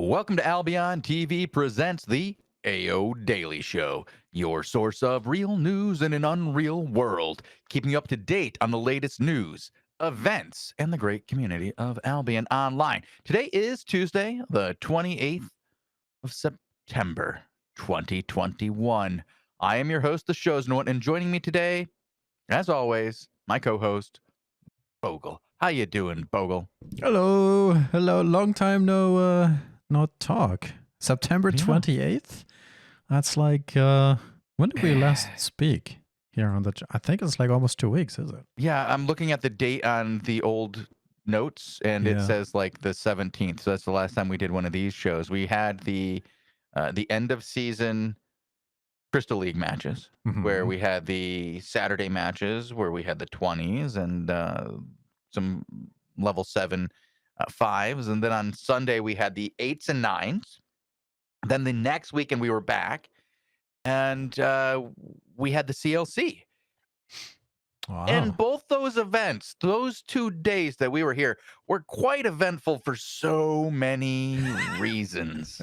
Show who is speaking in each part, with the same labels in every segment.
Speaker 1: Welcome to Albion TV presents the AO Daily Show, your source of real news in an unreal world, keeping you up to date on the latest news, events, and the great community of Albion Online. Today is Tuesday, the 28th of September, 2021. I am your host, the Shozen Bogul, and joining me today, as always, my co-host, Bogul. How you doing, Bogul?
Speaker 2: Hello. Long time no talk. September 28th? That's like, when did we last speak here on the, I think it's like almost 2 weeks, is it?
Speaker 1: Yeah, I'm looking at the date on the old notes, and it says like the 17th. So that's the last time we did one of these shows. We had the end of season Crystal League matches, where we had the Saturday matches, where we had the 20s and some level 7 5s, and then on Sunday we had the 8s and 9s. Then the next weekend we were back, and we had the CLC.
Speaker 2: Wow.
Speaker 1: And both those events, those 2 days that we were here, were quite eventful for so many reasons.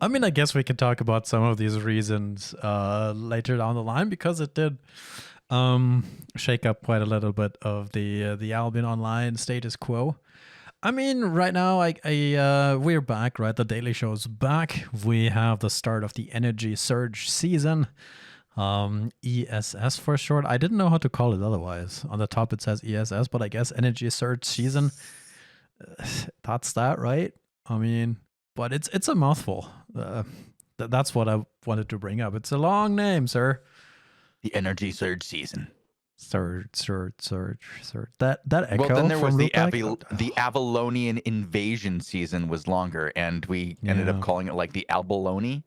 Speaker 2: I mean, I guess we can talk about some of these reasons later down the line, because it did shake up quite a little bit of the Albion Online status quo. I mean, right now, we're back, right? The Daily Show's back. We have the start of the Energy Surge season. ESS for short. I didn't know how to call it otherwise. On the top it says ESS, but I guess Energy Surge season. That's that, right? I mean, but it's a mouthful. That's what I wanted to bring up. It's a long name, sir.
Speaker 1: The Energy Surge season.
Speaker 2: Surge. That echo.
Speaker 1: Well, then there was the
Speaker 2: the
Speaker 1: Avalonian invasion season was longer, and we ended up calling it like the Albaloni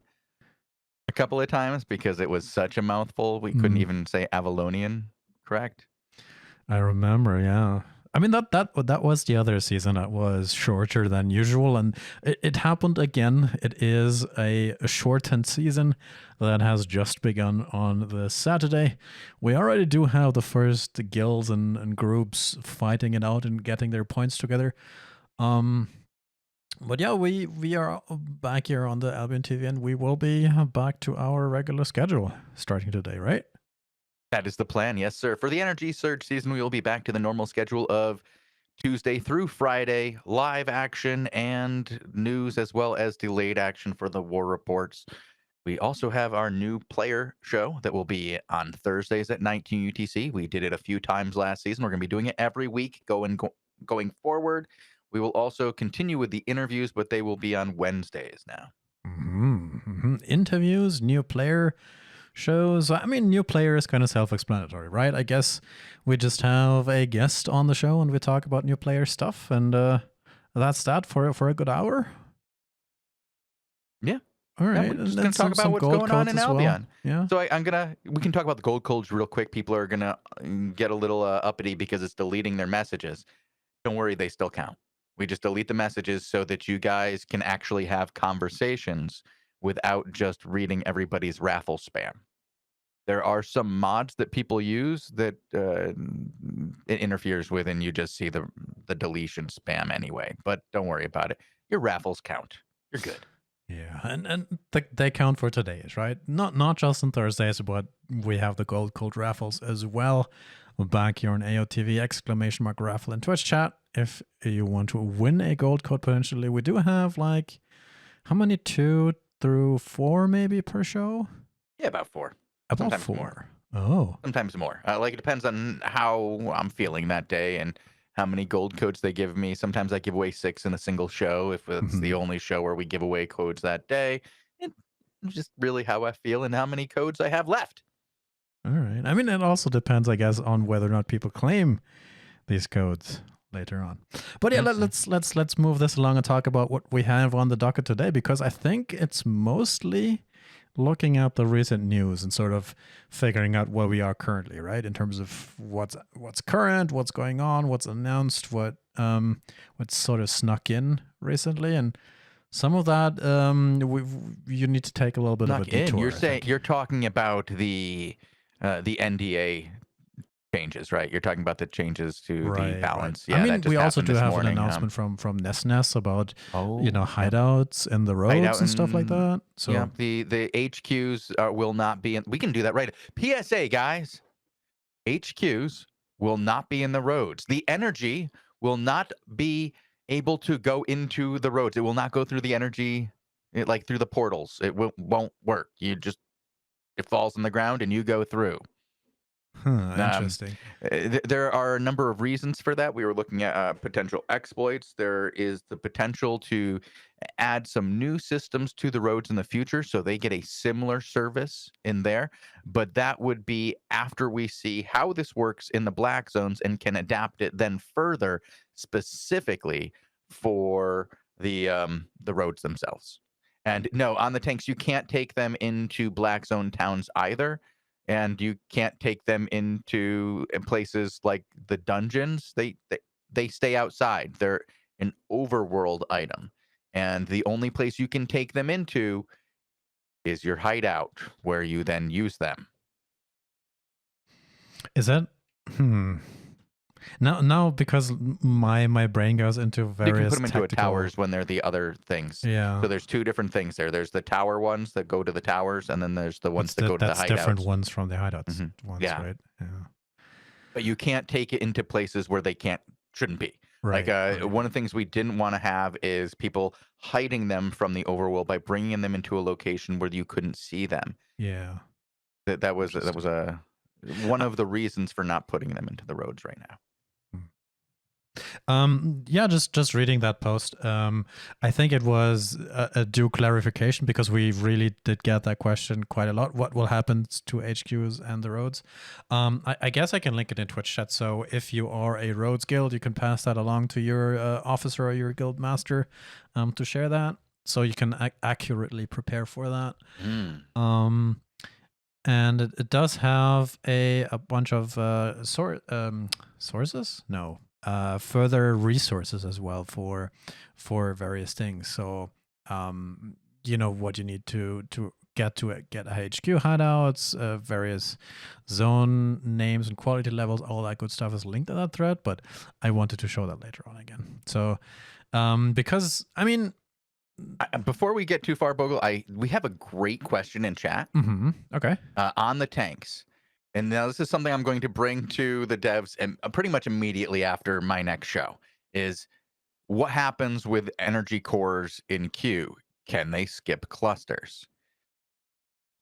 Speaker 1: a couple of times because it was such a mouthful. We couldn't even say Avalonian, correct?
Speaker 2: I remember, yeah. I mean, that was the other season that was shorter than usual, and it happened again. It is a shortened season that has just begun on the Saturday. We already do have the first guilds and groups fighting it out and getting their points together. But yeah, we are back here on the Albion TV, and we will be back to our regular schedule starting today, right?
Speaker 1: That is the plan, yes, sir. For the Energy Surge season, we will be back to the normal schedule of Tuesday through Friday, live action and news, as well as delayed action for the war reports. We also have our new player show that will be on Thursdays at 19 UTC. We did it a few times last season. We're going to be doing it every week going forward. We will also continue with the interviews, but they will be on Wednesdays now.
Speaker 2: Interviews, new player shows. I mean, new player is kind of self-explanatory, right? I guess we just have a guest on the show and we talk about new player stuff, and that's that for a good hour.
Speaker 1: Yeah.
Speaker 2: All right.
Speaker 1: We're just going to talk about what's going on in Albion.
Speaker 2: Well. Yeah.
Speaker 1: So we can talk about the gold codes real quick. People are going to get a little uppity because it's deleting their messages. Don't worry, they still count. We just delete the messages so that you guys can actually have conversations without just reading everybody's Raffles spam. There are some mods that people use that it interferes with, and you just see the deletion spam anyway. But don't worry about it. Your Raffles count. You're good.
Speaker 2: Yeah, and they count for today's, right? Not just on Thursdays, but we have the gold code Raffles as well. We're back here on AOTV, ! Raffle in Twitch chat. If you want to win a gold code potentially, we do have like, how many? 2 through 4 maybe per show?
Speaker 1: Yeah, about 4.
Speaker 2: About
Speaker 1: Sometimes
Speaker 2: 4.
Speaker 1: More.
Speaker 2: Oh.
Speaker 1: Sometimes more. It depends on how I'm feeling that day and how many gold codes they give me. Sometimes I give away 6 in a single show if it's the only show where we give away codes that day. It's just really how I feel and how many codes I have left.
Speaker 2: All right. I mean, it also depends, I guess, on whether or not people claim these codes later on. But yeah, let's move this along and talk about what we have on the docket today, because I think it's mostly looking at the recent news and sort of figuring out where we are currently, right? In terms of what's current, what's going on, what's announced, what's sort of snuck in recently, and some of that you need to take a little bit of a detour.
Speaker 1: You're talking about the NDA changes, right? You're talking about the changes to the balance.
Speaker 2: Right.
Speaker 1: Yeah,
Speaker 2: I mean,
Speaker 1: that just
Speaker 2: we also
Speaker 1: happened
Speaker 2: do
Speaker 1: this
Speaker 2: have
Speaker 1: morning.
Speaker 2: an announcement from NES about
Speaker 1: Yep.
Speaker 2: hideouts in the roads
Speaker 1: Hideout
Speaker 2: and stuff like that. So
Speaker 1: yeah, the HQs will not be in. We can do that, right? PSA, guys. HQs will not be in the roads. The energy will not be able to go into the roads. It will not go through the energy, like through the portals. It won't work. It falls on the ground and you go through.
Speaker 2: interesting.
Speaker 1: There are a number of reasons for that. We were looking at potential exploits. There is the potential to add some new systems to the roads in the future so they get a similar service in there. But that would be after we see how this works in the black zones and can adapt it then further specifically for the roads themselves. And no, on the tanks, you can't take them into black zone towns either. And you can't take them into places like the dungeons. They stay outside. They're an overworld item. And the only place you can take them into is your hideout, where you then use them.
Speaker 2: Is that now because my brain goes into various.
Speaker 1: You can put them into
Speaker 2: tactical...
Speaker 1: towers when they're the other things.
Speaker 2: Yeah.
Speaker 1: So there's two different things there. There's the tower ones that go to the towers, and then there's the ones that go to the hideouts.
Speaker 2: That's different ones from the hideouts ones,
Speaker 1: Yeah.
Speaker 2: right? Yeah.
Speaker 1: But you can't take it into places where they shouldn't be.
Speaker 2: Right,
Speaker 1: like one of the things we didn't want to have is people hiding them from the overworld by bringing them into a location where you couldn't see them.
Speaker 2: Yeah.
Speaker 1: That was one of the reasons for not putting them into the roads right now.
Speaker 2: Yeah, just reading that post. I think it was a due clarification because we really did get that question quite a lot. What will happen to HQs and the roads? I guess I can link it in Twitch chat. So if you are a roads guild, you can pass that along to your officer or your guild master to share that, so you can accurately prepare for that. And it does have a bunch of sources. No. Further resources as well for various things. So you know what you need to get a HQ hideouts, various zone names and quality levels, all that good stuff is linked to that thread. But I wanted to show that later on again. So because I mean,
Speaker 1: before we get too far, Bogul, we have a great question in chat.
Speaker 2: Okay.
Speaker 1: On the tanks. And now this is something I'm going to bring to the devs and pretty much immediately after my next show is what happens with energy cores in queue? Can they skip clusters?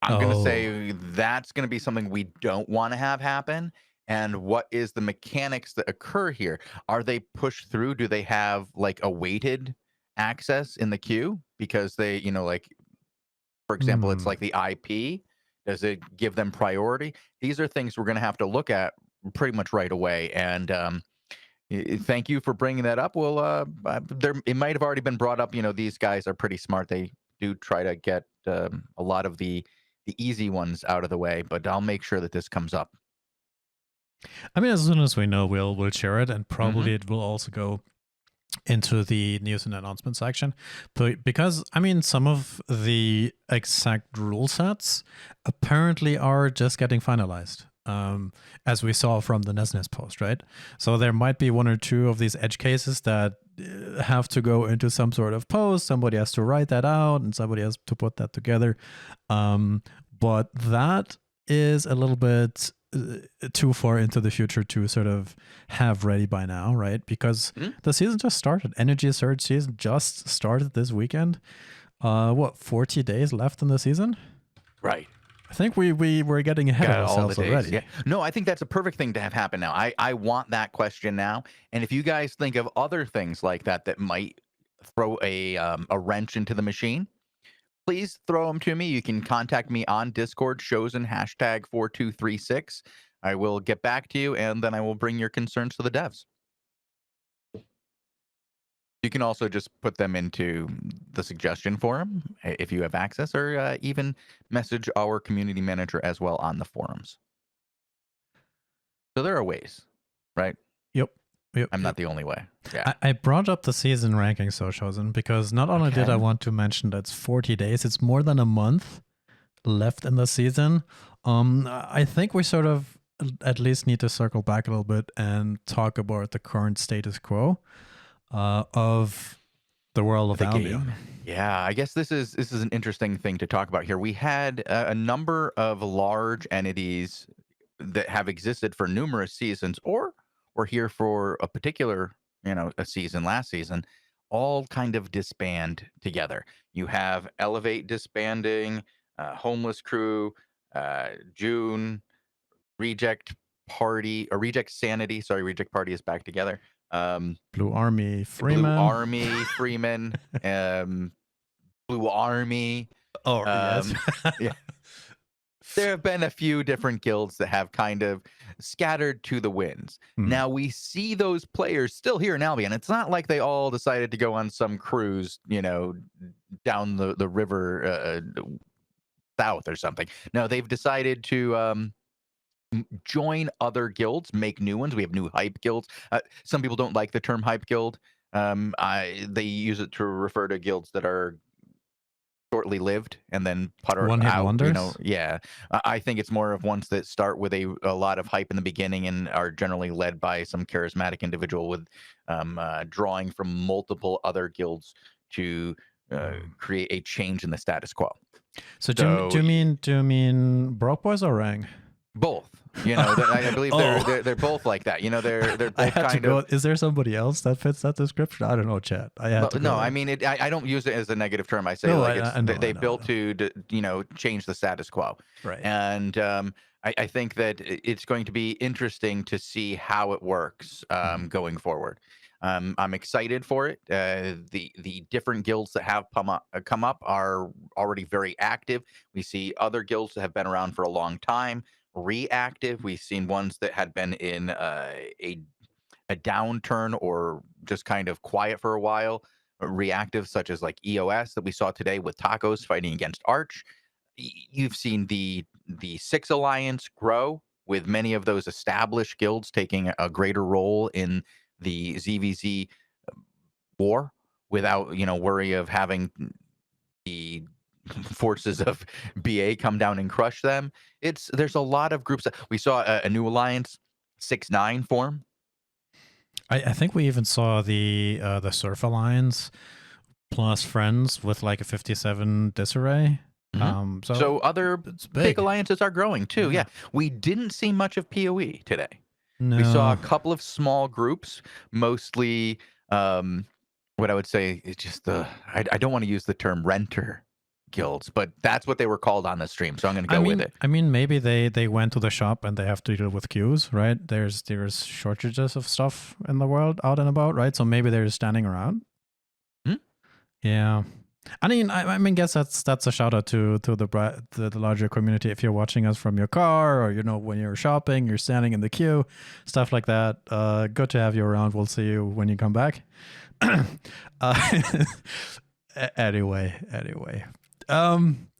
Speaker 1: I'm going to say that's going to be something we don't want to have happen. And what is the mechanics that occur here? Are they pushed through? Do they have like a weighted access in the queue? Because they, like, for example, it's like the IP. Does it give them priority? These are things we're going to have to look at pretty much right away. And thank you for bringing that up. Well, it might have already been brought up. These guys are pretty smart. They do try to get a lot of the easy ones out of the way. But I'll make sure that this comes up.
Speaker 2: I mean, as soon as we know, we'll share it, and probably it will also go into the news and announcement section, because I mean, some of the exact rule sets apparently are just getting finalized, as we saw from the NES post, right? So there might be one or two of these edge cases that have to go into some sort of post. Somebody has to write that out and somebody has to put that together, but that is a little bit too far into the future to sort of have ready by now, right? Because the season just started. Energy Surge season just started this weekend. 40 days left in the season?
Speaker 1: Right.
Speaker 2: I think we were getting ahead of ourselves already.
Speaker 1: Yeah. No, I think that's a perfect thing to have happen now. I want that question now. And if you guys think of other things like that might throw a wrench into the machine, please throw them to me. You can contact me on Discord, Shozen #4236. I will get back to you, and then I will bring your concerns to the devs. You can also just put them into the suggestion forum if you have access, or even message our community manager as well on the forums. So there are ways, right?
Speaker 2: Yep.
Speaker 1: I'm not the only way. Yeah.
Speaker 2: I brought up the season ranking, so Shozen, because not only did I want to mention that it's 40 days, it's more than a month left in the season. I think we sort of at least need to circle back a little bit and talk about the current status quo of the world of
Speaker 1: The
Speaker 2: Albion.
Speaker 1: game. Yeah, I guess this is an interesting thing to talk about here. We had a number of large entities that have existed for numerous seasons, or were here for a particular, a season last season, all kind of disband together. You have Elevate disbanding, Homeless Crew, June, Reject Party, or Reject Sanity. Sorry, Reject Party is back together.
Speaker 2: Blue Army
Speaker 1: Blue
Speaker 2: Freeman.
Speaker 1: Army Freeman, Blue Army.
Speaker 2: Oh, yes.
Speaker 1: Yeah. There have been a few different guilds that have kind of scattered to the winds. Now we see those players still here in Albion. It's not like they all decided to go on some cruise, down the river south or something. No, they've decided to join other guilds, make new ones. We have new hype guilds. Some people don't like the term hype guild. They use it to refer to guilds that are shortly lived and then putter
Speaker 2: One-hit
Speaker 1: out.
Speaker 2: wonders?
Speaker 1: Yeah. I think it's more of ones that start with a lot of hype in the beginning and are generally led by some charismatic individual with drawing from multiple other guilds to create a change in the status quo.
Speaker 2: So do you mean Broke Boys or Rang?
Speaker 1: Both. I believe they're both like that. They're both kind of.
Speaker 2: Is there somebody else that fits that description? I don't know, chat.
Speaker 1: I mean, I don't use it as a negative term. I say they built to change the status quo.
Speaker 2: Right.
Speaker 1: And I think that it's going to be interesting to see how it works going forward. I'm excited for it. The different guilds that have come up are already very active. We see other guilds that have been around for a long time reactive. We've seen ones that had been in a downturn or just kind of quiet for a while, reactive, such as like EOS that we saw today with Tacos fighting against Arch. You've seen the Six Alliance grow, with many of those established guilds taking a greater role in the ZVZ war without worry of having the forces of BA come down and crush them. There's a lot of groups. We saw a new alliance, 6-9 form.
Speaker 2: I think we even saw the Surf Alliance plus Friends with like a 57 disarray.
Speaker 1: So other big alliances are growing too. Yeah. We didn't see much of PoE today.
Speaker 2: No.
Speaker 1: We saw a couple of small groups, mostly what I would say is just I don't want to use the term renter guilds, but that's what they were called on the stream, so I'm going to go with it.
Speaker 2: I mean, maybe they went to the shop and they have to deal with queues, right? There's shortages of stuff in the world out and about, right? So maybe they're standing around. Yeah. I mean, guess that's a shout out to the larger community. If you're watching us from your car, or when you're shopping, you're standing in the queue, stuff like that. Good to have you around. We'll see you when you come back. Anyway.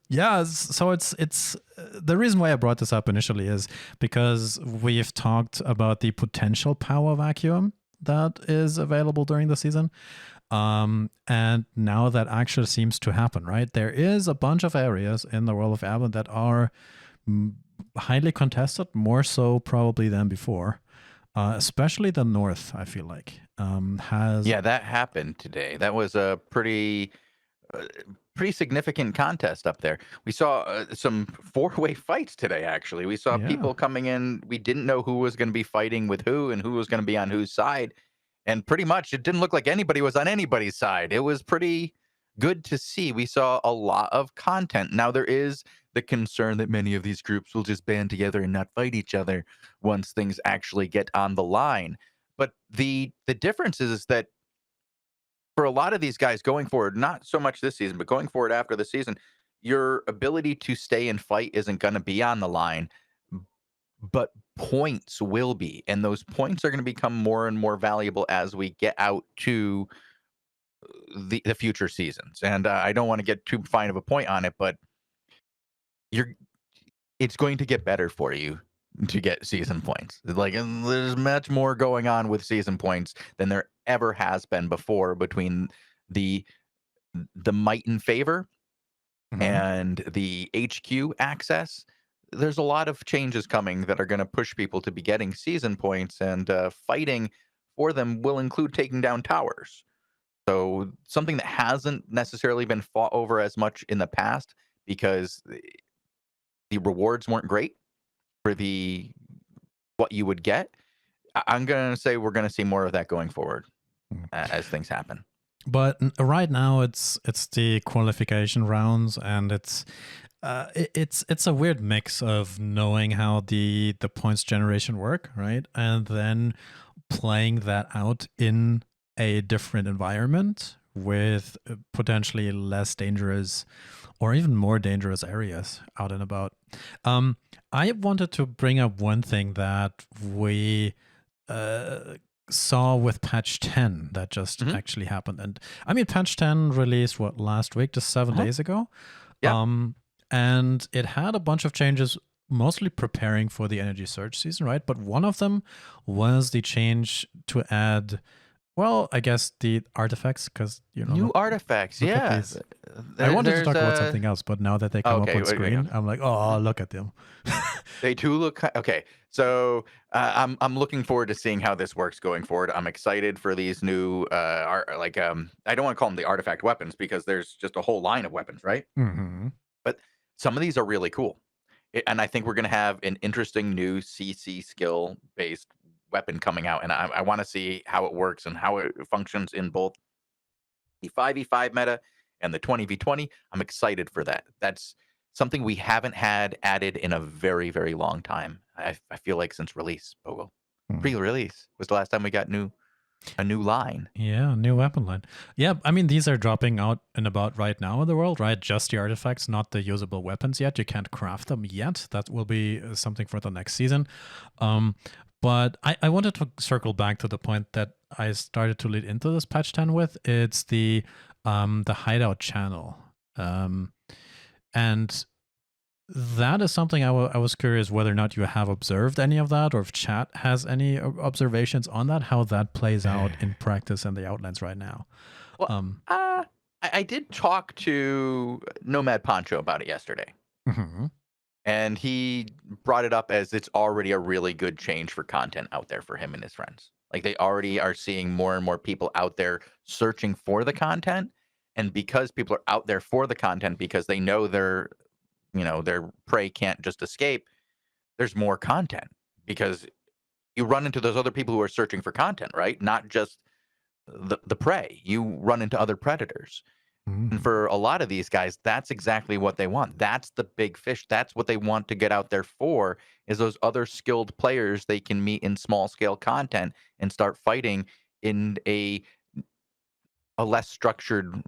Speaker 2: Yeah, so it's the reason why I brought this up initially is because we've talked about the potential power vacuum that is available during the season. And now that actually seems to happen, right? There is a bunch of areas in the world of Albion that are highly contested, more so probably than before. Especially the North, I feel like, has...
Speaker 1: Yeah, that happened today. That was a pretty significant contest up there. We saw some four-way fights today, actually. We saw people coming in. We didn't know who was going to be fighting with who and who was going to be on whose side. And pretty much it didn't look like anybody was on anybody's side. It was pretty good to see. We saw a lot of content. Now, there is the concern that many of these groups will just band together and not fight each other once things actually get on the line. But the difference is that for a lot of these guys going forward, not so much this season, but going forward after the season, your ability to stay and fight isn't going to be on the line, but points will be. And those points are going to become more and more valuable as we get out to the future seasons. And I don't want to get too fine of a point on it, but it's going to get better for you to get season points. Like, there's much more going on with season points than there ever has been before between the might and favor and the HQ access. there's a lot of changes coming that are going to push people to be getting season points, and fighting for them will include taking down towers. So something that hasn't necessarily been fought over as much in the past because the rewards weren't great for the what you would get. I'm gonna say we're gonna see more of that going forward as things happen.
Speaker 2: But right now it's the qualification rounds, and it's a weird mix of knowing how the points generation work, right, and then playing that out in a different environment with potentially less dangerous or even more dangerous areas out and about. I wanted to bring up one thing that we saw with patch 10 that just actually happened. And I mean, patch 10 released last week, just 7 days ago.
Speaker 1: Yeah.
Speaker 2: And it had a bunch of changes, mostly preparing for the energy surge season, right? But one of them was the change to add, well, I guess the artifacts, because
Speaker 1: new artifacts. Yeah,
Speaker 2: I wanted to talk about something else, but now that they come up on screen, I'm like, oh, look at them.
Speaker 1: They do look okay. So I'm looking forward to seeing how this works going forward. I'm excited for these new I don't want to call them the artifact weapons because there's just a whole line of weapons, right?
Speaker 2: Mm-hmm.
Speaker 1: But some of these are really cool. And I think we're going to have an interesting new CC skill based weapon coming out. And I want to see how it works and how it functions in both the 5v5 meta and the 20v20. I'm excited for that. That's something we haven't had added in a very, very long time. I feel like since release, Bogul. Pre-release was the last time we got a new line.
Speaker 2: Yeah, new weapon line. Yeah, I mean, these are dropping out and about right now in the world, right? Just the artifacts, not the usable weapons yet. You can't craft them yet. That will be something for the next season. But I wanted to circle back to the point that I started to lead into this patch 10 with. It's the hideout channel. And that is something I was curious whether or not you have observed any of that, or if chat has any observations on that, how that plays out in practice and the outlines right now.
Speaker 1: Well, I did talk to Nomad Poncho about it yesterday.
Speaker 2: Mm-hmm.
Speaker 1: And he brought it up as it's already a really good change for content out there for him and his friends. Like they already are seeing more and more people out there searching for the content. And because people are out there for the content, because they know their prey can't just escape, there's more content because you run into those other people who are searching for content, right? Not just the prey. You run into other predators. And for a lot of these guys, that's exactly what they want. That's the big fish. That's what they want to get out there for, is those other skilled players they can meet in small scale content and start fighting in a less structured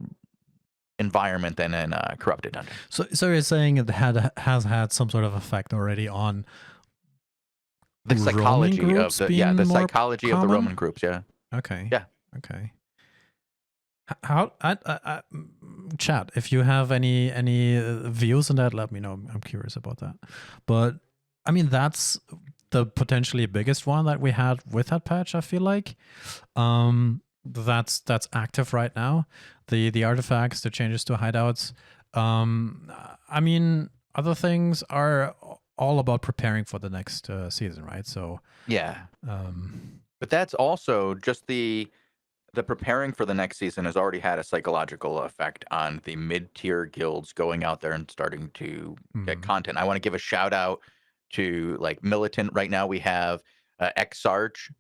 Speaker 1: environment than in a corrupted dungeon.
Speaker 2: So you're saying it has had some sort of effect already on
Speaker 1: the psychology of the psychology of the Roman groups. Yeah.
Speaker 2: Okay.
Speaker 1: Yeah.
Speaker 2: Okay. How chat, if you have any views on that, let me know. I'm curious about that. But I mean, that's the potentially biggest one that we had with that patch, I feel like. That's active right now. The artifacts, the changes to hideouts. I mean, other things are all about preparing for the next season, right? So
Speaker 1: yeah. But that's also just the preparing for the next season has already had a psychological effect on the mid-tier guilds going out there and starting to get content. I want to give a shout out to like Militant. Right now we have Sarge.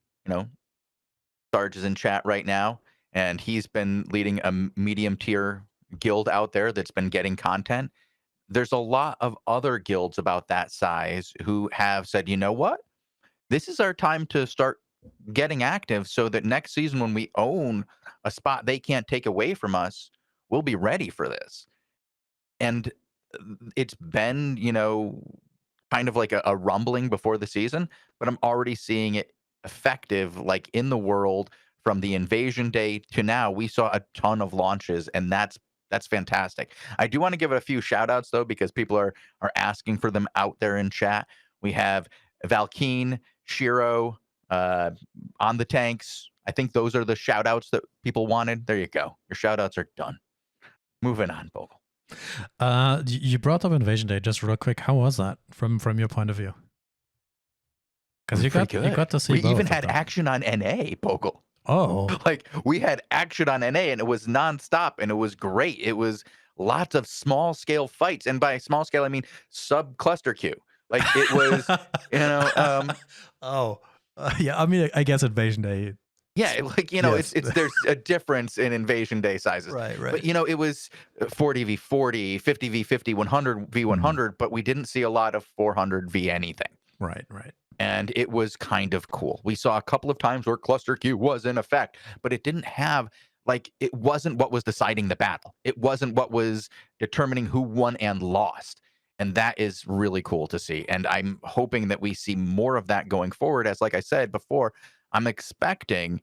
Speaker 1: Sarge is in chat right now, and he's been leading a medium tier guild out there that's been getting content. There's a lot of other guilds about that size who have said, you know what? This is our time to start getting active so that next season when we own a spot they can't take away from us, we'll be ready for this. And it's been, kind of like a rumbling before the season, but I'm already seeing it effective, like in the world from the invasion day to now. We saw a ton of launches, and that's fantastic. I do want to give it a few shout outs though, because people are asking for them out there in chat. We have Valkeen, Shiro, on the tanks. I think those are the shout outs that people wanted. There you go. Your shout outs are done. Moving on, Bogul.
Speaker 2: You brought up Invasion Day just real quick. How was that from your point of view? Because you got to see
Speaker 1: we
Speaker 2: both
Speaker 1: even
Speaker 2: of
Speaker 1: had
Speaker 2: them.
Speaker 1: action on NA, Bogul.
Speaker 2: Oh,
Speaker 1: Like we had action on NA and it was nonstop and it was great. It was lots of small scale fights, and by small scale I mean sub cluster queue. Like it was,
Speaker 2: oh, yeah. I mean, I guess Invasion Day.
Speaker 1: yeah, like
Speaker 2: Yes.
Speaker 1: it's there's a difference in Invasion Day sizes.
Speaker 2: Right.
Speaker 1: But it was 40v40, 50v50, 100v100, but we didn't see a lot of 400v anything.
Speaker 2: Right.
Speaker 1: And it was kind of cool. We saw a couple of times where cluster Q was in effect, but it didn't have, like, it wasn't what was deciding the battle. It wasn't what was determining who won and lost. And that is really cool to see. And I'm hoping that we see more of that going forward. As, like I said before, I'm expecting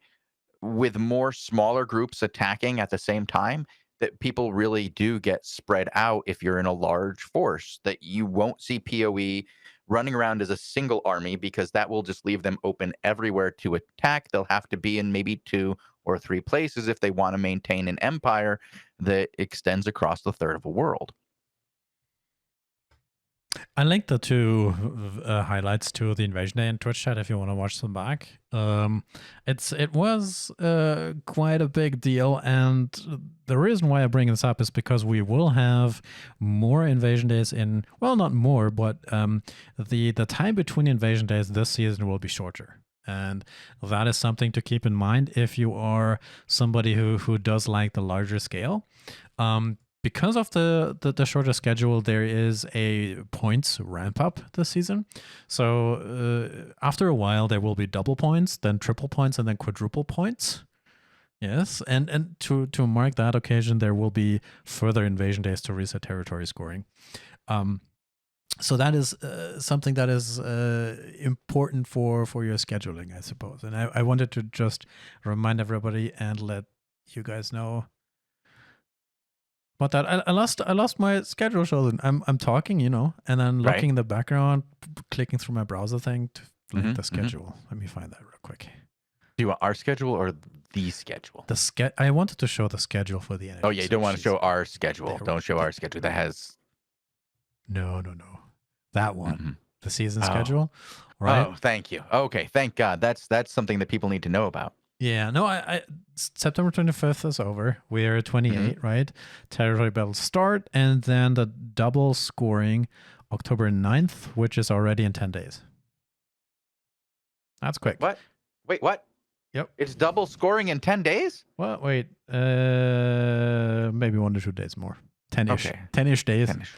Speaker 1: with more smaller groups attacking at the same time, that people really do get spread out if you're in a large force, that you won't see PoE running around as a single army, because that will just leave them open everywhere to attack. They'll have to be in maybe 2 or 3 places if they want to maintain an empire that extends across the third of a world.
Speaker 2: I linked the two highlights to the Invasion Day in Twitch chat if you want to watch them back. It was quite a big deal, and the reason why I bring this up is because we will have more Invasion Days in, well, not more, but the time between Invasion Days this season will be shorter. And that is something to keep in mind if you are somebody who does like the larger scale. Because of the shorter schedule, there is a points ramp up this season. So after a while, there will be double points, then triple points, and then quadruple points. Yes, and to mark that occasion, there will be further Invasion Days to reset territory scoring. So that is something that is important for your scheduling, I suppose. And I wanted to just remind everybody and let you guys know about that. I lost my schedule, Shozen. I'm talking, and then looking in the background, clicking through my browser thing to link the schedule. Let me find that real quick.
Speaker 1: Do you want our schedule or the schedule?
Speaker 2: I wanted to show the schedule for the end.
Speaker 1: Oh yeah, you don't want to show our schedule. Don't show our schedule. That has
Speaker 2: no. That one, the season schedule. Right.
Speaker 1: Oh, thank you. Okay, thank God. That's something that people need to know about.
Speaker 2: Yeah, no, September 25th is over. We're at 28, right? Territory battles start, and then the double scoring October 9th, which is already in 10 days. That's quick.
Speaker 1: What? Wait, what?
Speaker 2: Yep.
Speaker 1: It's double scoring in 10 days?
Speaker 2: Well, wait. Maybe 1 to 2 days more. 10-ish.
Speaker 1: Okay.
Speaker 2: 10-ish days.
Speaker 1: 10-ish.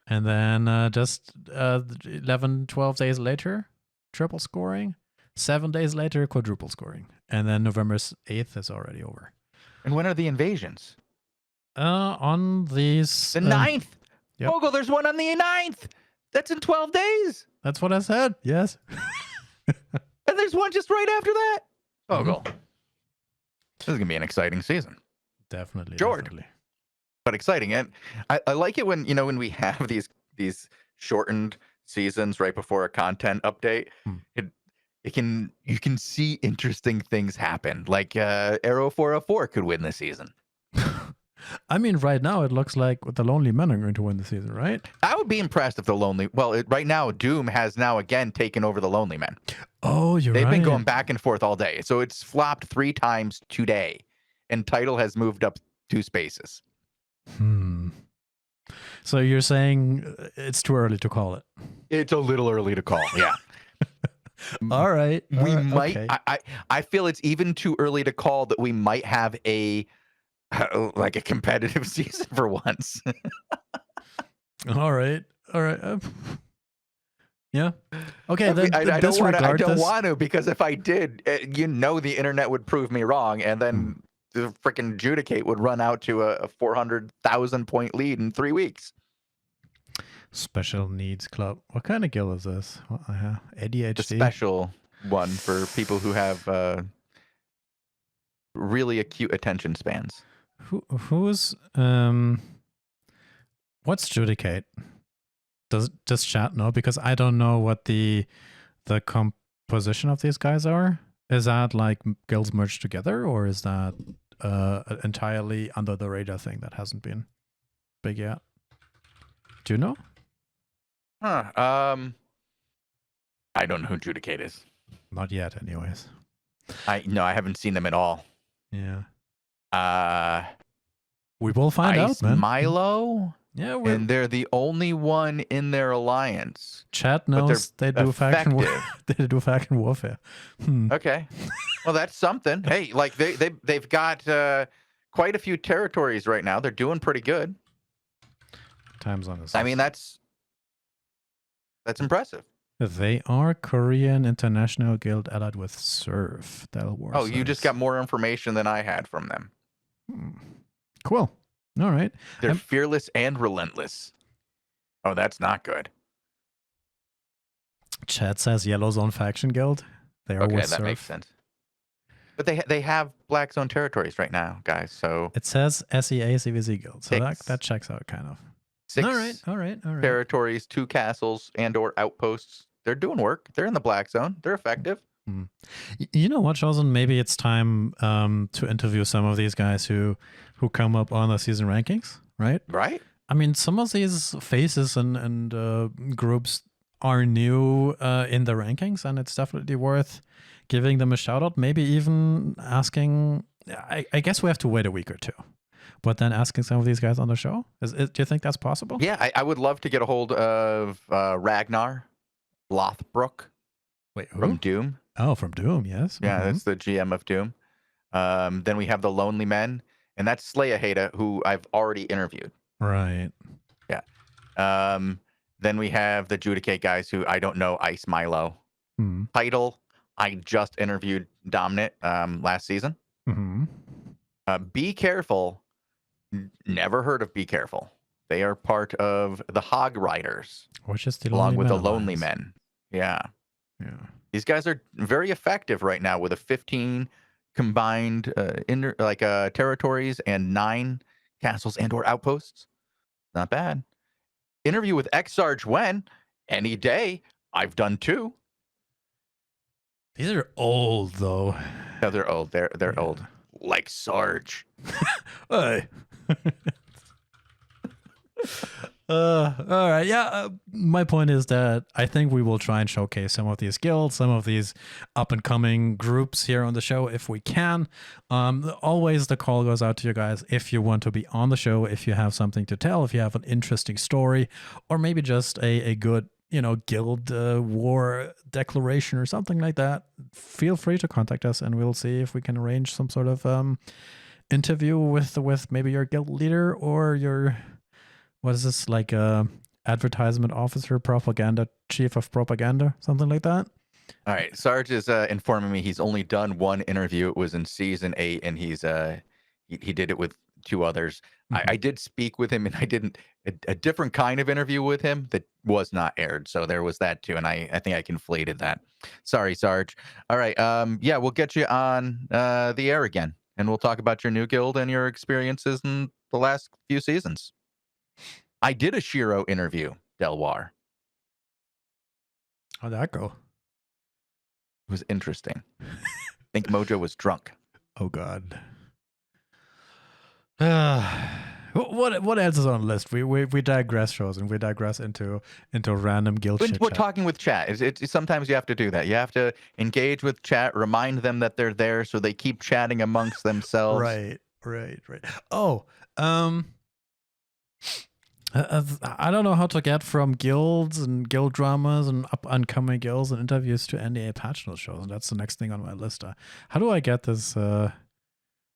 Speaker 2: And then just 11, 12 days later, triple scoring. 7 days later, quadruple scoring. And then November 8th is already over.
Speaker 1: And when are the invasions?
Speaker 2: On these...
Speaker 1: The 9th!
Speaker 2: Yep.
Speaker 1: Bogul, there's one on the 9th! That's in 12 days!
Speaker 2: That's what I said, yes.
Speaker 1: And there's one just right after that! Bogul. This is going to be an exciting season.
Speaker 2: Definitely.
Speaker 1: Short.
Speaker 2: Definitely.
Speaker 1: But exciting. And I like it when, when we have these shortened seasons right before a content update. You can see interesting things happen. Like Arrow 404 could win this season.
Speaker 2: I mean, right now it looks like the Lonely Men are going to win the season, right?
Speaker 1: I would be impressed if the Lonely... Well, right now, Doom has now again taken over the Lonely Men.
Speaker 2: Oh, you're right.
Speaker 1: They've been going back and forth all day. So it's flopped 3 times today. And title has moved up 2 spaces.
Speaker 2: So you're saying it's too early to call it?
Speaker 1: It's a little early to call, yeah.
Speaker 2: All right.
Speaker 1: We might...
Speaker 2: Okay.
Speaker 1: I feel it's even too early to call that we might have a competitive season for once.
Speaker 2: All right. Yeah. Okay.
Speaker 1: I don't want to, because if I did, the internet would prove me wrong, and then the freaking Judicate would run out to a 400,000 point lead in 3 weeks.
Speaker 2: Special Needs Club. What kind of guild is this? ADHD?
Speaker 1: The special one for people who have really acute attention spans.
Speaker 2: Who's what's Judicate? Does chat know? Because I don't know what the composition of these guys are. Is that like guilds merged together, or is that entirely under the radar thing that hasn't been big yet. Do you know?
Speaker 1: Huh. I don't know who Judicate is.
Speaker 2: Not yet, anyways.
Speaker 1: I haven't seen them at all.
Speaker 2: Yeah. We will find out, man.
Speaker 1: Milo.
Speaker 2: Yeah,
Speaker 1: and they're the only one in their alliance.
Speaker 2: Chat knows they do faction they do faction warfare.
Speaker 1: Okay, well that's something. Hey, like they've got quite a few territories right now. They're doing pretty good.
Speaker 2: Time zone is.
Speaker 1: I mean that's impressive.
Speaker 2: They are Korean International Guild allied with Surf.
Speaker 1: Oh, you just got more information than I had from them.
Speaker 2: Cool. All right.
Speaker 1: They're fearless and relentless. Oh, that's not good.
Speaker 2: Chat says Yellow Zone Faction Guild. They are
Speaker 1: okay,
Speaker 2: with
Speaker 1: that
Speaker 2: Surf.
Speaker 1: Makes sense. But they have Black Zone territories right now, guys. So
Speaker 2: it says SEA CVZ Guild. So that checks out kind of.
Speaker 1: 6
Speaker 2: all right.
Speaker 1: territories, 2 castles and/or outposts. They're doing work. They're in the Black Zone. They're effective.
Speaker 2: You know what, Shozen? Maybe it's time to interview some of these guys who come up on the season rankings, right?
Speaker 1: Right.
Speaker 2: I mean, some of these faces and groups are new in the rankings, and it's definitely worth giving them a shout out. Maybe even asking. I guess we have to wait a week or two, but then asking some of these guys on the show. Do you think that's possible?
Speaker 1: Yeah, I would love to get a hold of Ragnar Lothbrok.
Speaker 2: Wait, who?
Speaker 1: From Doom.
Speaker 2: Oh, from Doom, yes.
Speaker 1: Yeah, that's the GM of Doom. Then we have the Lonely Men, and that's Slayaheda, who I've already interviewed.
Speaker 2: Right.
Speaker 1: Yeah. Then we have the Judicate guys, who I don't know, Ice Milo. Title, I just interviewed Dominant last season. Be Careful, never heard of Be Careful. They are part of the Hog Riders.
Speaker 2: Which is the
Speaker 1: along with the Lonely Men. Yeah. These guys are very effective right now with a 15 combined territories and 9 castles and/or outposts. Not bad. Interview with Sarge Wen. Any day. I've done 2.
Speaker 2: These are old though.
Speaker 1: No, they're old. They're old. Like Sarge.
Speaker 2: Hey. All right. Yeah. My point is that I think we will try and showcase some of these guilds, some of these up and coming groups here on the show if we can. Always the call goes out to you guys if you want to be on the show, if you have something to tell, if you have an interesting story, or maybe just a good, guild war declaration or something like that. Feel free to contact us and we'll see if we can arrange some sort of interview with maybe your guild leader or your. What is this, like advertisement officer, propaganda, chief of propaganda, something like that?
Speaker 1: All right. Sarge is informing me he's only done 1 interview. It was in season 8, and he did it with 2 others. I did speak with him, and I did a different kind of interview with him that was not aired. So there was that too, and I think I conflated that. Sorry, Sarge. All right. Yeah, we'll get you on the air again, and we'll talk about your new guild and your experiences in the last few seasons. I did a Shiro interview, Delwar.
Speaker 2: How'd that go?
Speaker 1: It was interesting. I think Mojo was drunk.
Speaker 2: Oh, God. What else is on the list? We digress, shows, and we digress into random guild shit.
Speaker 1: We're talking with chat. It's sometimes you have to do that. You have to engage with chat, remind them that they're there so they keep chatting amongst themselves.
Speaker 2: Right. Oh, I don't know how to get from guilds and guild dramas and up-and-coming guilds and interviews to NDA patch notes shows, and that's the next thing on my list. How do I get this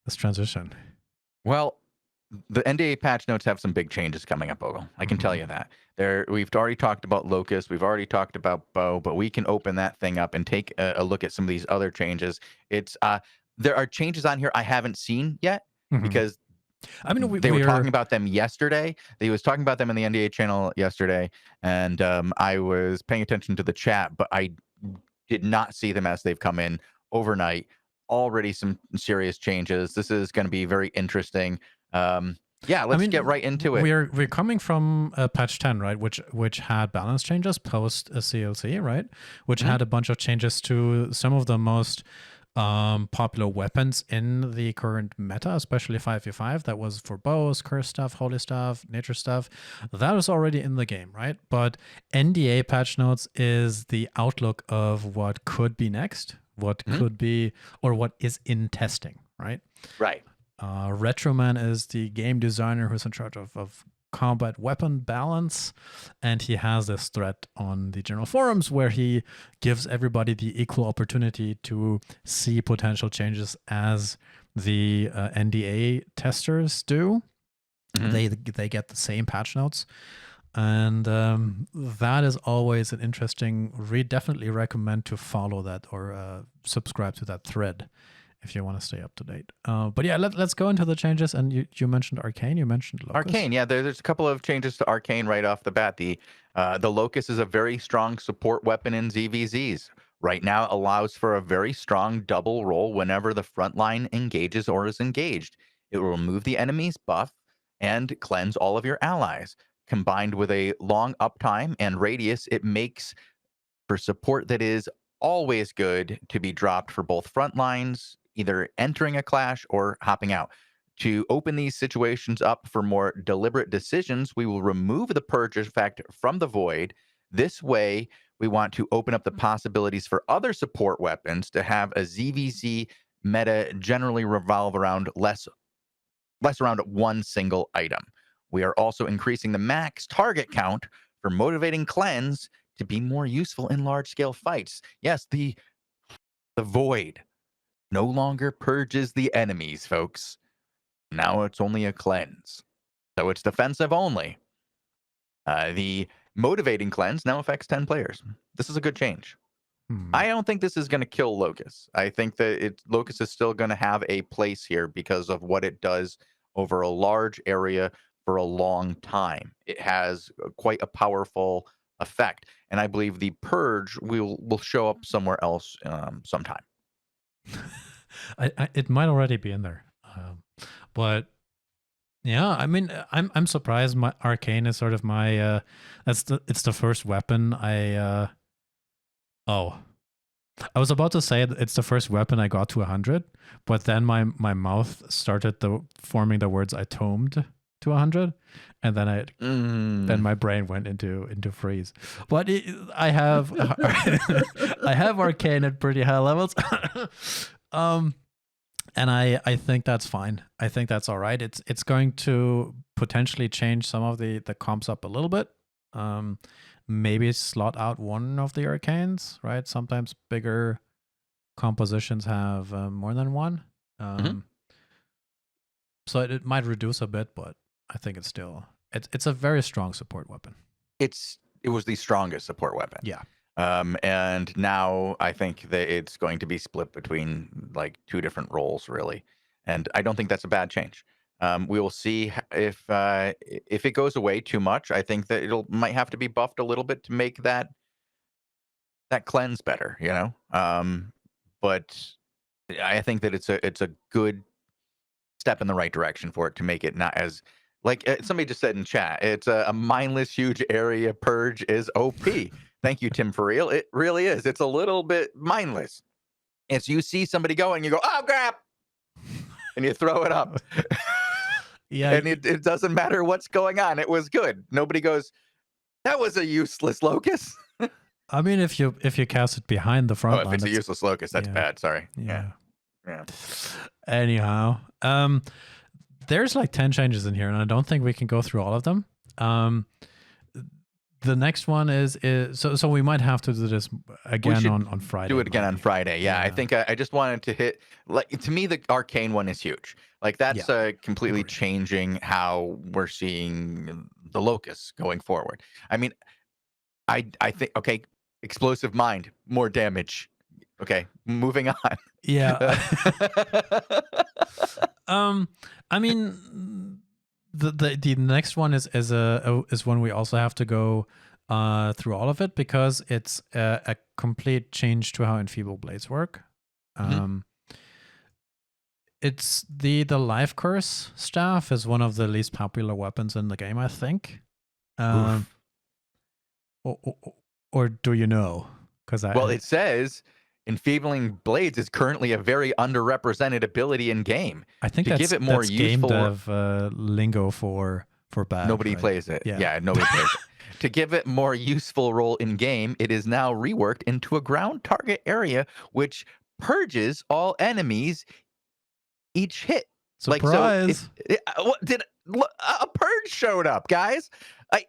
Speaker 2: transition?
Speaker 1: Well, the NDA patch notes have some big changes coming up, Bogul. I can tell you that. We've already talked about Locust, we've already talked about Bow, but we can open that thing up and take a look at some of these other changes. There are changes on here I haven't seen yet because
Speaker 2: I mean,
Speaker 1: they were talking about them yesterday. They was talking about them in the NDA channel yesterday, and I was paying attention to the chat, but I did not see them as they've come in overnight. Already some serious changes. This is going to be very interesting. Yeah, let's get right into it.
Speaker 2: We're coming from patch 10, right? Which had balance changes post a CLC, right? Which had a bunch of changes to some of the most popular weapons in the current meta, especially 5v5. That was for bows, curse stuff, holy stuff, nature stuff. That was already in the game, right? But NDA patch notes is the outlook of what could be next, what could be, or what is in testing, right?
Speaker 1: Right.
Speaker 2: Retroman is the game designer who's in charge of combat weapon balance, and he has this thread on the general forums where he gives everybody the equal opportunity to see potential changes as the NDA testers do. They get the same patch notes, and that is always an interesting read. Definitely recommend to follow that or subscribe to that thread if you want to stay up to date. But yeah, let's go into the changes. And you mentioned Arcane, you mentioned Locus.
Speaker 1: Arcane, yeah, there's a couple of changes to Arcane right off the bat. The Locus is a very strong support weapon in ZVZs. Right now, it allows for a very strong double roll whenever the front line engages or is engaged. It will remove the enemy's buff and cleanse all of your allies. Combined with a long uptime and radius, it makes for support that is always good to be dropped for both front lines, either entering a clash or hopping out. To open these situations up for more deliberate decisions, we will remove the purge effect from the void. This way, we want to open up the possibilities for other support weapons to have a ZVZ meta generally revolve around less around one single item. We are also increasing the max target count for motivating cleanse to be more useful in large-scale fights. Yes, the void no longer purges the enemies, folks. Now it's only a cleanse. So it's defensive only. The motivating cleanse now affects 10 players. This is a good change. I don't think this is going to kill Locus. I think that Locus is still going to have a place here because of what it does over a large area for a long time. It has quite a powerful effect. And I believe the purge will show up somewhere else sometime.
Speaker 2: It might already be in there, but yeah, I mean, I'm surprised. My Arcane is sort of my it's the first weapon I was about to say it's the first weapon I got to 100, but then my mouth started forming the words I tomed to 100, and then then my brain went into freeze. But I have I have Arcane at pretty high levels. And I think that's fine. I think that's all right. It's going to potentially change some of the comps up a little bit. Maybe slot out one of the Arcanes, right? Sometimes bigger compositions have more than one. So it might reduce a bit, but I think it's a very strong support weapon.
Speaker 1: It was the strongest support weapon.
Speaker 2: Yeah.
Speaker 1: And now I think that it's going to be split between like two different roles, really. And I don't think that's a bad change. We will see if it goes away too much. I think that might have to be buffed a little bit to make that cleanse better, you know. But I think that it's a good step in the right direction for it to make it not as like somebody just said in chat. It's a mindless huge area purge is OP. Thank you, Tim, for real. It really is. It's a little bit mindless. It's you see somebody going, you go, oh crap, and you throw it up.
Speaker 2: Yeah,
Speaker 1: and it doesn't matter what's going on. It was good. Nobody goes, that was a useless locus.
Speaker 2: I mean, if you cast it behind the front line,
Speaker 1: if it's a useless locus, that's bad. Sorry.
Speaker 2: Yeah.
Speaker 1: Yeah.
Speaker 2: Anyhow, there's like 10 changes in here, and I don't think we can go through all of them. The next one is so we might have to do this again on Friday.
Speaker 1: Do it again on Friday. Yeah. I think I just wanted to hit, like, to me, the Arcane one is huge. Like that's completely changing how we're seeing the Locust going forward. I mean, I think, okay, explosive mind, more damage. Okay, moving on.
Speaker 2: Yeah. I mean, the next one is one we also have to go through all of it because it's a complete change to how Enfeeble Blades work. It's the Life Curse staff is one of the least popular weapons in the game, I think. Or do you know?
Speaker 1: Well, it says Enfeebling Blades is currently a very underrepresented ability in game.
Speaker 2: I think
Speaker 1: to give it more
Speaker 2: game
Speaker 1: useful
Speaker 2: dev lingo for bad.
Speaker 1: nobody
Speaker 2: right?
Speaker 1: plays it.
Speaker 2: Yeah.
Speaker 1: Yeah, nobody plays it. To give it more useful role in game, it is now reworked into a ground target area, which purges all enemies each hit.
Speaker 2: Surprise!
Speaker 1: A purge showed up, guys? I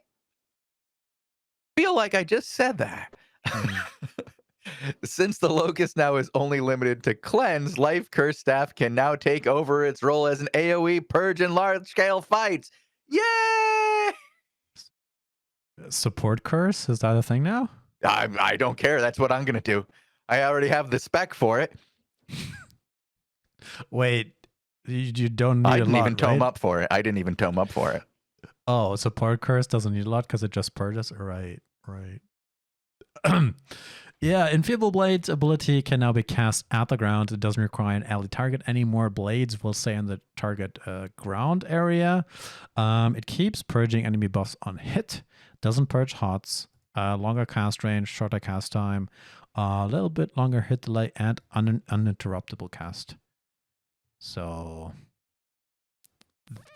Speaker 1: feel like I just said that. Since the Locust now is only limited to cleanse, Life Curse Staff can now take over its role as an AoE purge in large-scale fights. Yay!
Speaker 2: Support curse? Is that a thing now?
Speaker 1: I don't care. That's what I'm going to do. I already have the spec for it.
Speaker 2: Wait, you don't need
Speaker 1: I
Speaker 2: a
Speaker 1: didn't
Speaker 2: lot,
Speaker 1: even tome
Speaker 2: right?
Speaker 1: up for it. I didn't even tome up for it.
Speaker 2: Oh, support curse doesn't need a lot because it just purges? Right. Yeah, Enfeeble Blade's ability can now be cast at the ground. It doesn't require an ally target anymore. Blades will stay in the target ground area. It keeps purging enemy buffs on hit. Doesn't purge hots. Longer cast range, shorter cast time, a little bit longer hit delay, and uninterruptible cast. So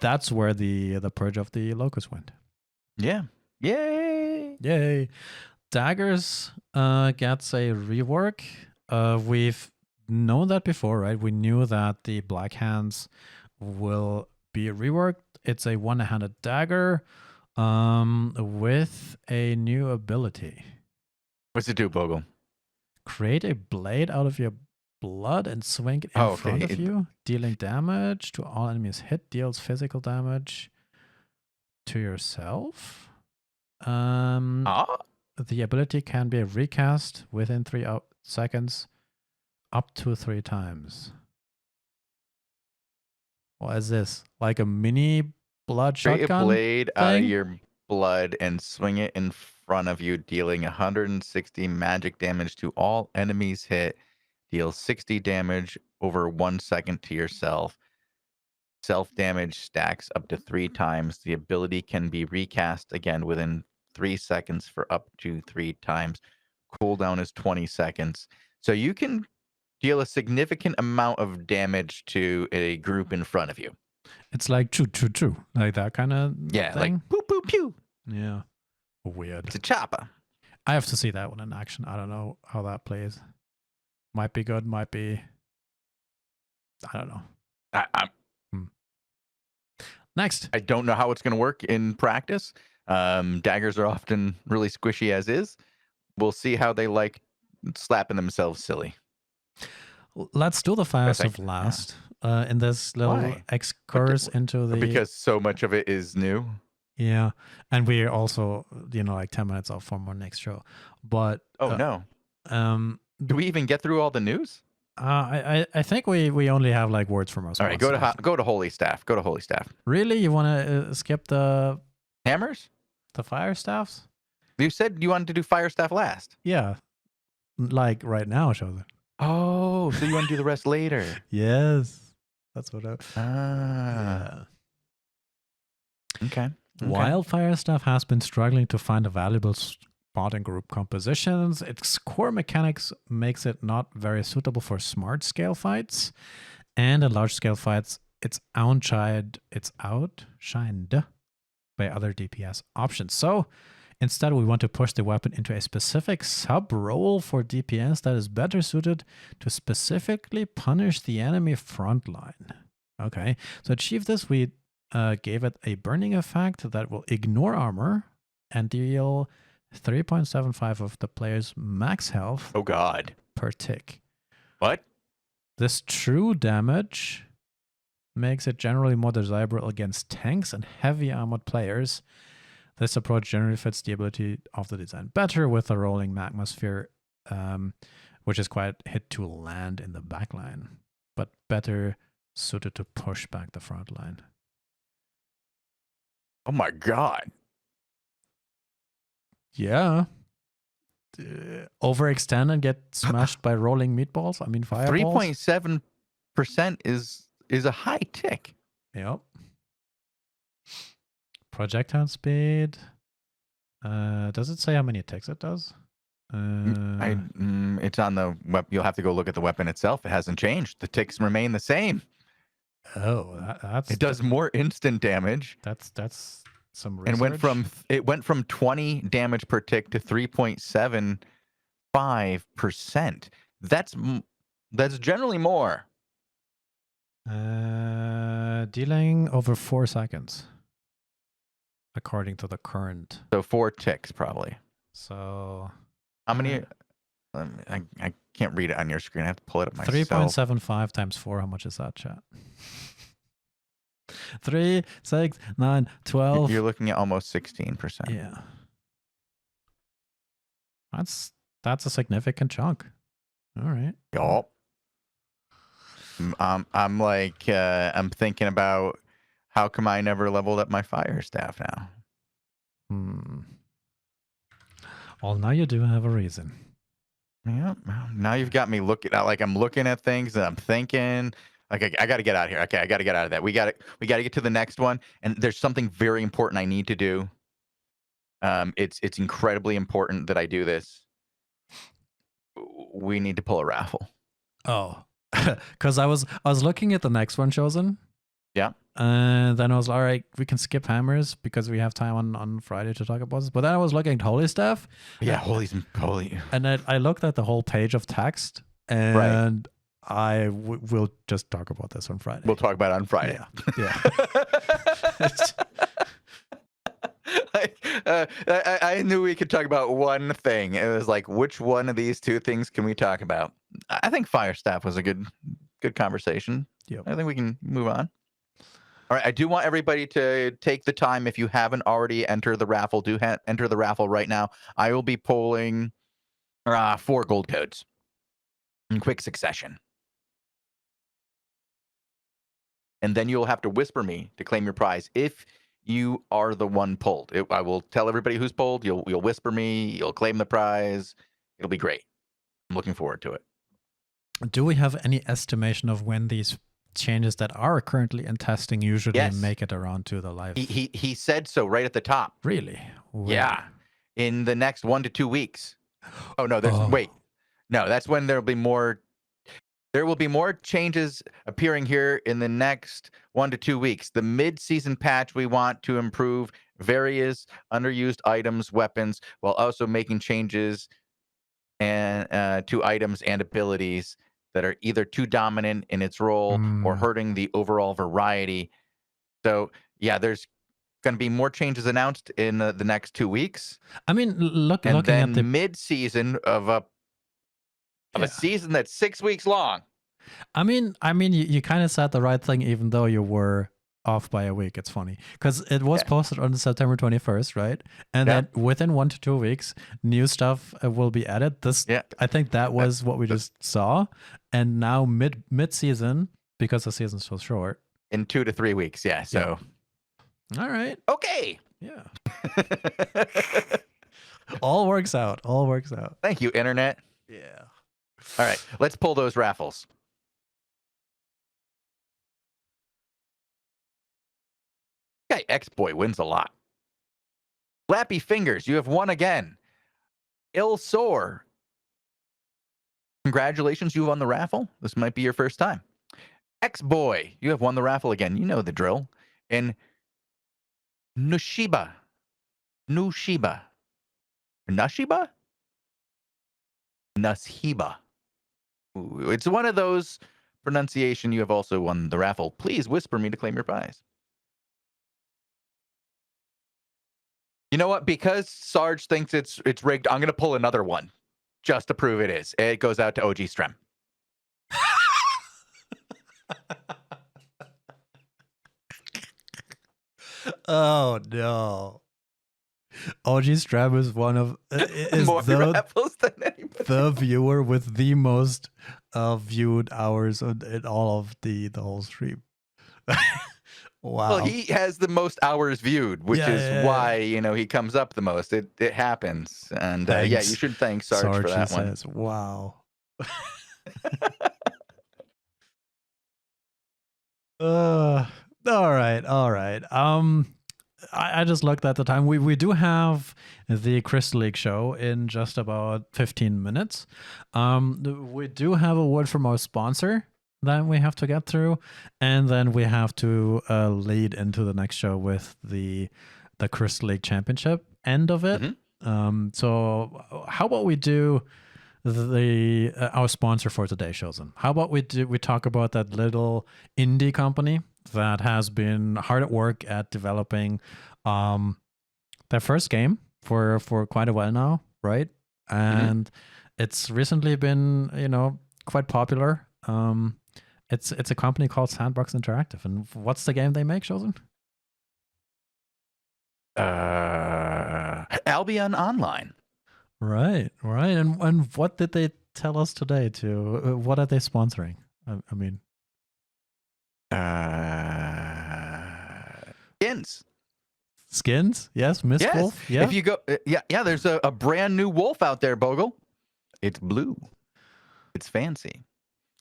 Speaker 2: that's where the purge of the Locust went.
Speaker 1: Yeah.
Speaker 2: Yay! Daggers gets a rework. We've known that before, right? We knew that the Black Hands will be reworked. It's a one-handed dagger with a new ability.
Speaker 1: What's it do, Bogul?
Speaker 2: Create a blade out of your blood and swing it in front of you, dealing damage to all enemies hit, deals physical damage to yourself. The ability can be recast within 3 seconds up to 3 times. What is this? Like a mini blood
Speaker 1: Create
Speaker 2: shotgun?
Speaker 1: a blade
Speaker 2: thing?
Speaker 1: out of your blood and swing it in front of you, dealing 160 magic damage to all enemies hit. Deal 60 damage over 1 second to yourself. Self-damage stacks up to 3 times. The ability can be recast again within 3 seconds for up to 3 times. Cooldown is 20 seconds. So you can deal a significant amount of damage to a group in front of you.
Speaker 2: It's like choo choo choo, like that kind of
Speaker 1: Yeah,
Speaker 2: thing.
Speaker 1: like poo poo pew.
Speaker 2: Yeah, weird.
Speaker 1: It's a chopper.
Speaker 2: I have to see that one in action. I don't know how that plays. Might be good, might be. I don't know. Next.
Speaker 1: I don't know how it's going to work in practice. Daggers are often really squishy as is. We'll see how they like slapping themselves silly.
Speaker 2: Let's do the Fire Staff last in this little excursus into the...
Speaker 1: Because so much of it is new.
Speaker 2: Yeah. And we're also, like 10 minutes off from our next show. But...
Speaker 1: no. Do we even get through all the news?
Speaker 2: I think we only have like words from our sponsors.
Speaker 1: All right, go to Holy Staff. Go to Holy Staff.
Speaker 2: Really? You want to skip the...
Speaker 1: Hammers?
Speaker 2: The Fire Staffs?
Speaker 1: You said you wanted to do Fire Staff last.
Speaker 2: Yeah. Like right now, Shozen.
Speaker 1: Oh, so you want to do the rest later?
Speaker 2: Yes. That's what I...
Speaker 1: Yeah. Okay.
Speaker 2: Wildfire Staff has been struggling to find a valuable spot in group compositions. Its core mechanics makes it not very suitable for smart scale fights. And in large scale fights, it's outshined by other DPS options. So instead, we want to push the weapon into a specific sub-role for DPS that is better suited to specifically punish the enemy frontline. Okay, to achieve this, we gave it a burning effect that will ignore armor and deal 3.75 of the player's max health per tick.
Speaker 1: What?
Speaker 2: This true damage makes it generally more desirable against tanks and heavy armored players. This approach generally fits the ability of the design better with a rolling magma sphere, which is quite hit to land in the backline, but better suited to push back the front line.
Speaker 1: Oh my god.
Speaker 2: Yeah. Overextend and get smashed by rolling meatballs? I mean, fireballs?
Speaker 1: 3.7% is a high tick.
Speaker 2: Yep. Projectile speed. Does it say how many ticks it does?
Speaker 1: It It's on the web. You'll have to go look at the weapon itself. It hasn't changed. The ticks remain the same.
Speaker 2: Oh,
Speaker 1: it does more instant damage.
Speaker 2: That's some research.
Speaker 1: And it went from 20 damage per tick to 3.75%. That's generally more.
Speaker 2: Dealing over 4 seconds, according to the current.
Speaker 1: So 4 ticks probably.
Speaker 2: So
Speaker 1: how many? I can't read it on your screen. I have to pull it up myself.
Speaker 2: 3.75 times 4. How much is that, chat? 3, 6, 9, 12.
Speaker 1: You're looking at almost 16%.
Speaker 2: Yeah. That's a significant chunk. All right.
Speaker 1: Yup. I'm like, I'm thinking about how come I never leveled up my fire staff now?
Speaker 2: Well, now you do have a reason.
Speaker 1: Yeah. Now you've got me looking like I'm looking at things and I'm thinking like I got to get out of here. Okay, I got to get out of that. We got to get to the next one. And there's something very important I need to do. It's incredibly important that I do this. We need to pull a raffle.
Speaker 2: Oh, because I was looking at the next one, Shozen.
Speaker 1: Yeah.
Speaker 2: And then I was all right, we can skip hammers because we have time on Friday to talk about this. But then I was looking at holy stuff.
Speaker 1: Yeah, holy.
Speaker 2: And I looked at the whole page of text, and I will just talk about this on Friday.
Speaker 1: We'll talk about it on Friday.
Speaker 2: Yeah.
Speaker 1: I knew we could talk about one thing. It was like, which one of these two things can we talk about? I think Fire Staff was a good conversation.
Speaker 2: Yep.
Speaker 1: I think we can move on. All right. I do want everybody to take the time. If you haven't already entered the raffle, enter the raffle right now. I will be pulling 4 gold codes in quick succession. And then you'll have to whisper me to claim your prize if you are the one pulled. I will tell everybody who's pulled. You'll whisper me. You'll claim the prize. It'll be great. I'm looking forward to it.
Speaker 2: Do we have any estimation of when these changes that are currently in testing usually make it around to the live?
Speaker 1: He said so right at the top.
Speaker 2: Really?
Speaker 1: Yeah. In the next 1 to 2 weeks. Oh no, wait. No, that's when there'll be more. There will be more changes appearing here in the next 1 to 2 weeks. The mid-season patch, we want to improve various underused items, weapons, while also making changes and to items and abilities that are either too dominant in its role or hurting the overall variety. So, yeah, there's going to be more changes announced in the next 2 weeks.
Speaker 2: I mean, looking
Speaker 1: at
Speaker 2: the
Speaker 1: mid-season of a season that's 6 weeks long.
Speaker 2: I mean, you kind of said the right thing, even though you were off by a week. It's funny because it was posted on September 21st, right? And then within 1 to 2 weeks, new stuff will be added. I think that was what we just saw. And now mid-season, because the season's so short,
Speaker 1: in 2 to 3 weeks. Yeah. So,
Speaker 2: all right.
Speaker 1: Okay.
Speaker 2: Yeah. All works out.
Speaker 1: Thank you, Internet.
Speaker 2: Yeah.
Speaker 1: All right, let's pull those raffles. Okay, X-Boy wins a lot. Flappy Fingers, you have won again. Il Sor, congratulations, you won the raffle. This might be your first time. X-Boy, you have won the raffle again. You know the drill. And Nushiba. Nashiba? Ooh, it's one of those pronunciation. You have also won the raffle. Please whisper me to claim your prize. You know what? Because Sarge thinks it's rigged, I'm going to pull another one just to prove it is. It goes out to OG Strem.
Speaker 2: Oh no! OG Strem is one of
Speaker 1: more raffles than anybody.
Speaker 2: The viewer with the most viewed hours in all of the whole stream. Wow.
Speaker 1: Well, he has the most hours viewed, which is why he comes up the most. It happens, and you should thank Sarge for that one.
Speaker 2: Wow. All right. I just looked at the time. We do have the Crystal League show in just about 15 minutes. We do have a word from our sponsor that we have to get through, and then we have to lead into the next show with the Crystal League Championship end of it. So how about we do the our sponsor for today, Shozen? How about we talk about that little indie company that has been hard at work at developing their first game for quite a while now, right? And it's recently been, quite popular. It's a company called Sandbox Interactive. And what's the game they make, Shozen?
Speaker 1: Albion Online.
Speaker 2: Right. And what did they tell us today? What are they sponsoring? I mean, skins. Yes, Miss Wolf. Yeah.
Speaker 1: If you go, there's a brand new wolf out there, Bogul. It's blue. It's fancy.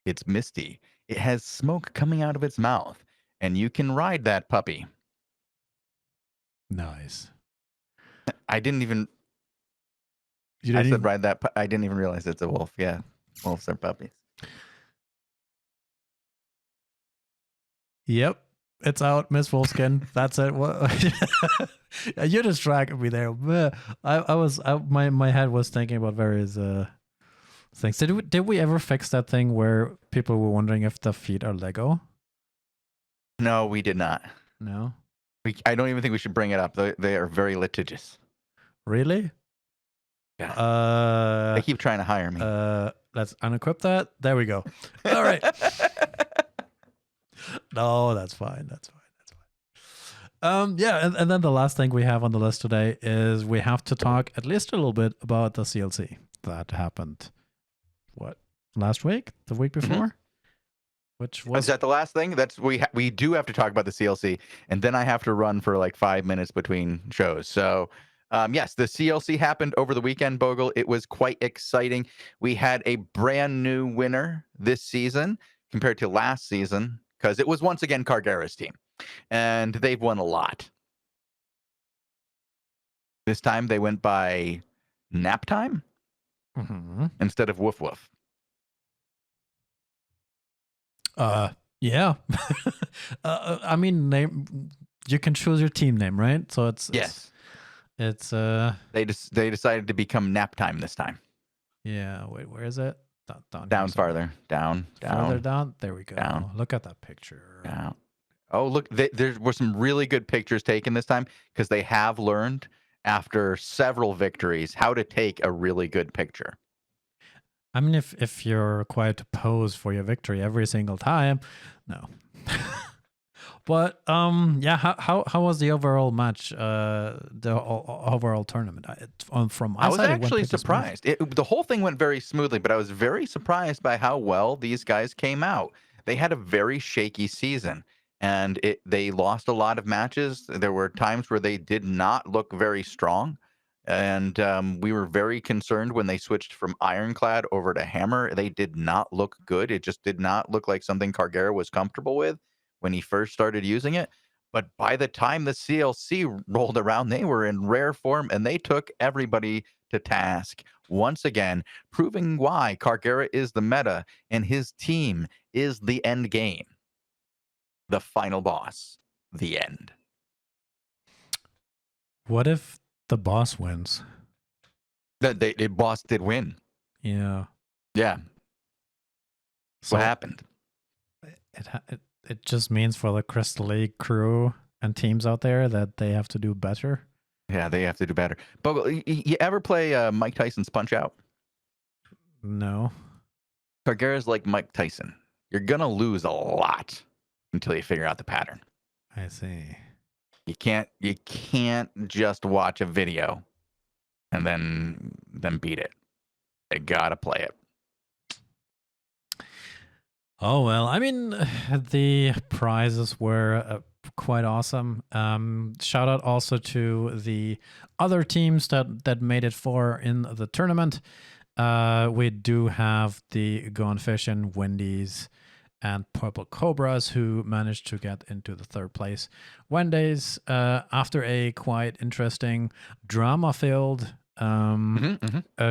Speaker 1: It's misty. It has smoke coming out of its mouth, and you can ride that puppy.
Speaker 2: Nice.
Speaker 1: I didn't even. Ride that. I didn't even realize it's a wolf. Yeah, wolves are puppies. Yep,
Speaker 2: it's out, Miss Wolfskin. That's it. You distracted me there. My head was thinking about various things. Did we ever fix that thing where people were wondering if the feet are Lego?
Speaker 1: No, we did not.
Speaker 2: No.
Speaker 1: I don't even think we should bring it up. They are very litigious.
Speaker 2: Really?
Speaker 1: Yeah. They keep trying to hire me.
Speaker 2: Let's unequip that. There we go. All right. No, that's fine. Yeah, and then the last thing we have on the list today is we have to talk at least a little bit about the CLC that happened. What, last week? The week before? Which was...
Speaker 1: Is that the last thing? That's we do have to talk about the CLC, and then I have to run for like 5 minutes between shows. So, yes, the CLC happened over the weekend, Bogul. It was quite exciting. We had a brand new winner this season compared to last season because it was once again Cargara's team, and they've won a lot. This time they went by Nap Time instead of Woof Woof.
Speaker 2: Yeah. I mean, you can choose your team name, right? So it's
Speaker 1: they decided to become Nap Time this time.
Speaker 2: Yeah. Wait, where is it?
Speaker 1: Down farther. Down.
Speaker 2: Farther down. There we go.
Speaker 1: Down.
Speaker 2: Look at that picture.
Speaker 1: Down. Oh, look! There were some really good pictures taken this time because they have learned after several victories how to take a really good picture.
Speaker 2: I mean, if you're required to pose for your victory every single time, no. But yeah, how was the overall match? The overall tournament. From my
Speaker 1: I was
Speaker 2: side,
Speaker 1: actually surprised. The whole thing went very smoothly, but I was very surprised by how well these guys came out. They had a very shaky season, and they lost a lot of matches. There were times where they did not look very strong. And we were very concerned when they switched from Ironclad over to Hammer. They did not look good. It just did not look like something Cargara was comfortable with when he first started using it. But by the time the CLC rolled around, they were in rare form, and they took everybody to task once again, proving why Cargara is the meta and his team is the end game. The final boss, the end.
Speaker 2: What if the boss wins?
Speaker 1: The boss did win.
Speaker 2: Yeah.
Speaker 1: Yeah. So, what happened?
Speaker 2: It just means for the Crystal League crew and teams out there that they have to do better.
Speaker 1: Yeah, they have to do better. Bogul, you ever play Mike Tyson's Punch-Out?
Speaker 2: No.
Speaker 1: Cargara's like Mike Tyson. You're going to lose a lot until you figure out the pattern.
Speaker 2: I see.
Speaker 1: You can't just watch a video and then beat it. You gotta play it.
Speaker 2: Oh well, I mean, the prizes were quite awesome. Shout out also to the other teams that made it far in the tournament. We do have the Gone Fishing, Wendy's, and Purple Cobras, who managed to get into the third place. Wendy's, after a quite interesting drama-filled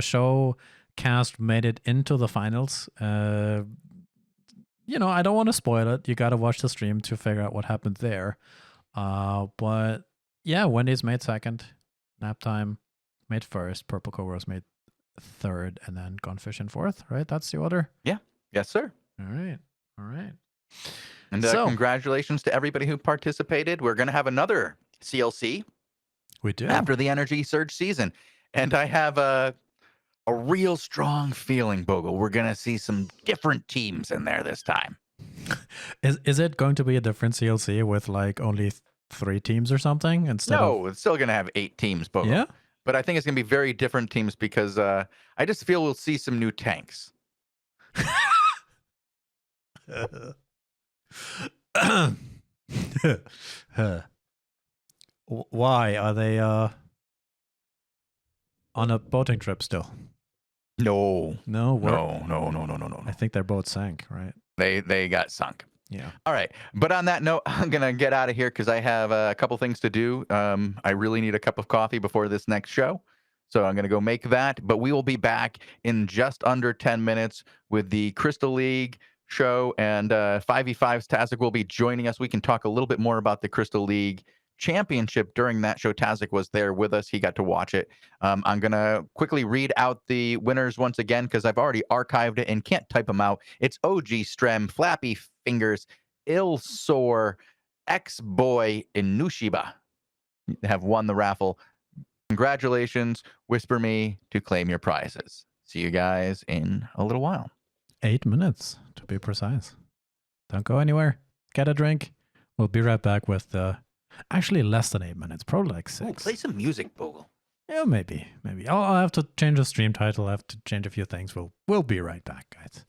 Speaker 2: show, cast made it into the finals. I don't want to spoil it. You got to watch the stream to figure out what happened there. But yeah, Wendy's made second. Naptime made first. Purple Cobras made third, and then Gunfish in fourth, right? That's the order?
Speaker 1: Yeah. Yes, sir.
Speaker 2: All right.
Speaker 1: And congratulations to everybody who participated. We're going to have another CLC.
Speaker 2: We do.
Speaker 1: After the Energy Surge season. And I have a real strong feeling, Bogul, we're going to see some different teams in there this time.
Speaker 2: Is it going to be a different CLC with like only 3 teams or something instead?
Speaker 1: No, it's still going to have 8 teams, Bogul.
Speaker 2: Yeah.
Speaker 1: But I think it's going to be very different teams because I just feel we'll see some new tanks.
Speaker 2: Why are they on a boating trip still?
Speaker 1: No.
Speaker 2: No. I think their boat sank, right?
Speaker 1: They got sunk.
Speaker 2: Yeah.
Speaker 1: All right. But on that note, I'm going to get out of here because I have a couple things to do. I really need a cup of coffee before this next show. So I'm going to go make that. But we will be back in just under 10 minutes with the Crystal League show. And 5v5's Tazik will be joining us. We can talk a little bit more about the Crystal League Championship during that show. Tazik was there with us. He got to watch it. I'm going to quickly read out the winners once again because I've already archived it and can't type them out. It's OG Strem, Flappy Fingers, Ilsor, X-Boy, and Nushiba have won the raffle. Congratulations. Whisper me to claim your prizes. See you guys in a little while.
Speaker 2: 8 minutes, to be precise. Don't go anywhere. Get a drink. We'll be right back with actually less than 8 minutes, probably like 6.
Speaker 1: Ooh, play some music, Bogul.
Speaker 2: Yeah, maybe. I'll have to change the stream title. I have to change a few things. We'll be right back, guys.